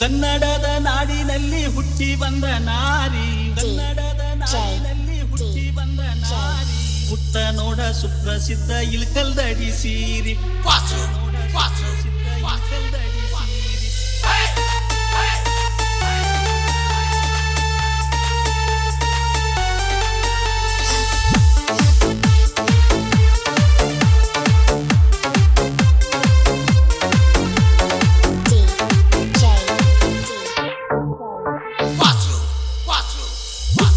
ಕನ್ನಡದ ನಾಡಿನಲ್ಲಿ ಹುಟ್ಟಿ ಬಂದ ನಾರಿ, ಕನ್ನಡದ ನಾಡಿನಲ್ಲಿ ಹುಟ್ಟಿ ಬಂದ ನಾರಿ, ಪುಟ್ಟ ನೋಡ ಸುಪ್ರಸಿದ್ಧ ಇಳ್ಕಲ್ದಡಿ ಸೀರಿ, ನೋಡ ಸುಪ್ರಸಿದ್ಧ ಇಳ್ಕಲ್ದಡಿ ಸೀರಿ.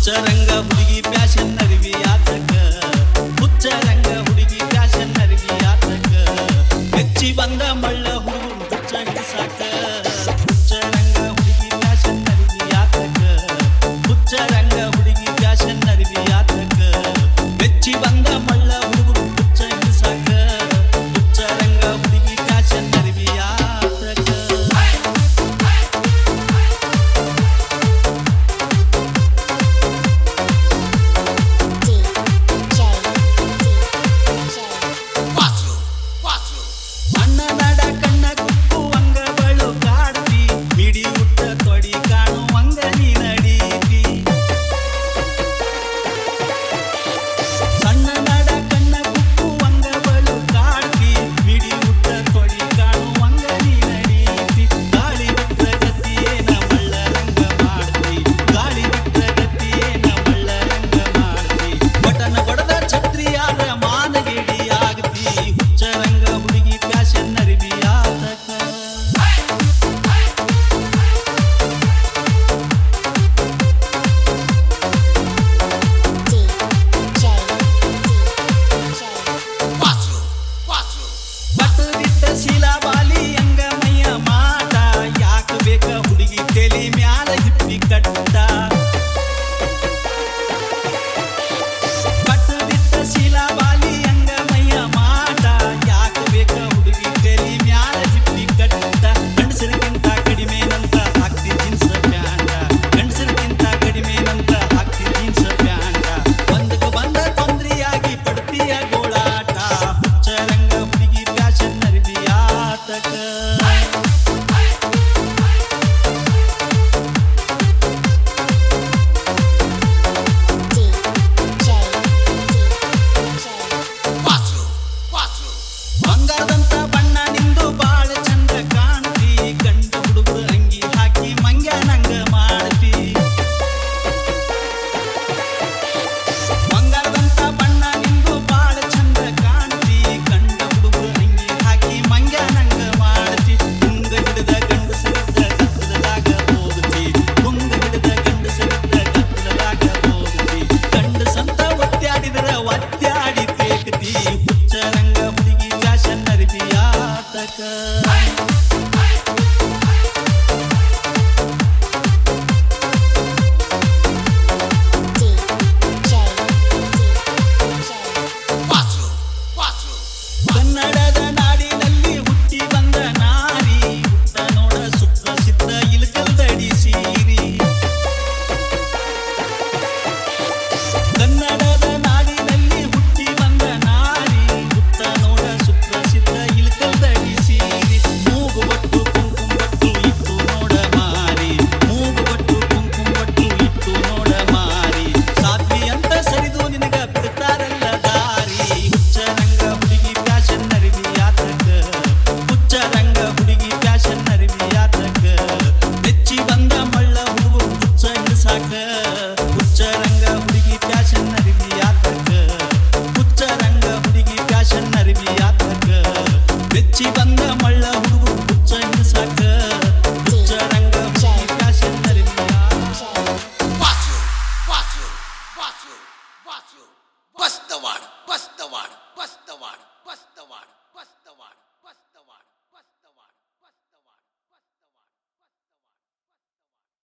ಹುಚ್ಚರಂಗ ಹುಡುಗಿ ಪ್ಯಾಶನ್ ಅರಿವಿ ಆತಕ, ಹುಚ್ಚರಂಗ ಹುಡುಗಿ ಪ್ಯಾಶನ್ ಅರಿವಿ ಆತಕ, ಹೆಚ್ಚಿ ಬಂದ ಮಳ್ಳ ಹುಡುಗರು ಹುಚ್ಚ ಹಿಡಿಸಾಕ. ಹುಚ್ಚರಂಗ ಹುಡುಗಿ ಪ್ಯಾಶನ್ ಅರಿವಿ ಆತಕ, ಹುಚ್ಚರಂಗ ಹುಡುಗಿ ಪ್ಯಾಶನ್ ಅರಿವಿ ಆತಕ, ಹೆಚ್ಚಿ ಬಂದ ಮಳ್ಳ ಹುಡುಗರು ಹುಚ್ಚ ಹಿಡಿಸಾಕ. ಹುಚ್ಚರಂಗ ಹುಡುಗಿ ಪ್ಯಾಶನ್ ಅರಿವಿ ಆತಕ. ಶಿಲಾಬಾಲಿ ಅಂಗಮಯ್ಯ ಮಾಟ, ಯಾಕ ಬೇಕ ಹುಡುಗಿ ತೆಲಿ ಮ್ಯಾಲ ಹಿಪ್ಪಿ ಕಟ್ಟ. ಕಟ್ಟದಿಟ್ಟ ಶಿಲಾಬಾಲಿ ಅಂಗಮಯ್ಯ ಮಾಟ, ಯಾಕ ಬೇಕ ಹುಡುಗಿ ತೆಲಿ ಮ್ಯಾಲ ಹಿಪ್ಪಿ ಕಟ್ಟ. ಗಂಡಸರಿಗಿಂತ ಕಡಿಮೆನಂತ ಹಾಕ್ತಿ ಜೀನ್ಸ್ ಪ್ಯಾಂಟ, ಗಂಡಸರಿಗಿಂತ ಕಡಿಮೆನಂತ ಹಾಕ್ತಿ ಜೀನ್ಸ್ ಪ್ಯಾಂಟ. ಒಂದಕ್ಕೆ ಬಂದ ತೊಂದ್ರೆಯಾಗಿ ಪಡ್ತೀಯ ಗೋಳಾಟ. ಹುಚ್ಚರಂಗ ಹುಡುಗಿ ಪ್ಯಾಶನ್ ಅರಿವಿ ಆತಕ.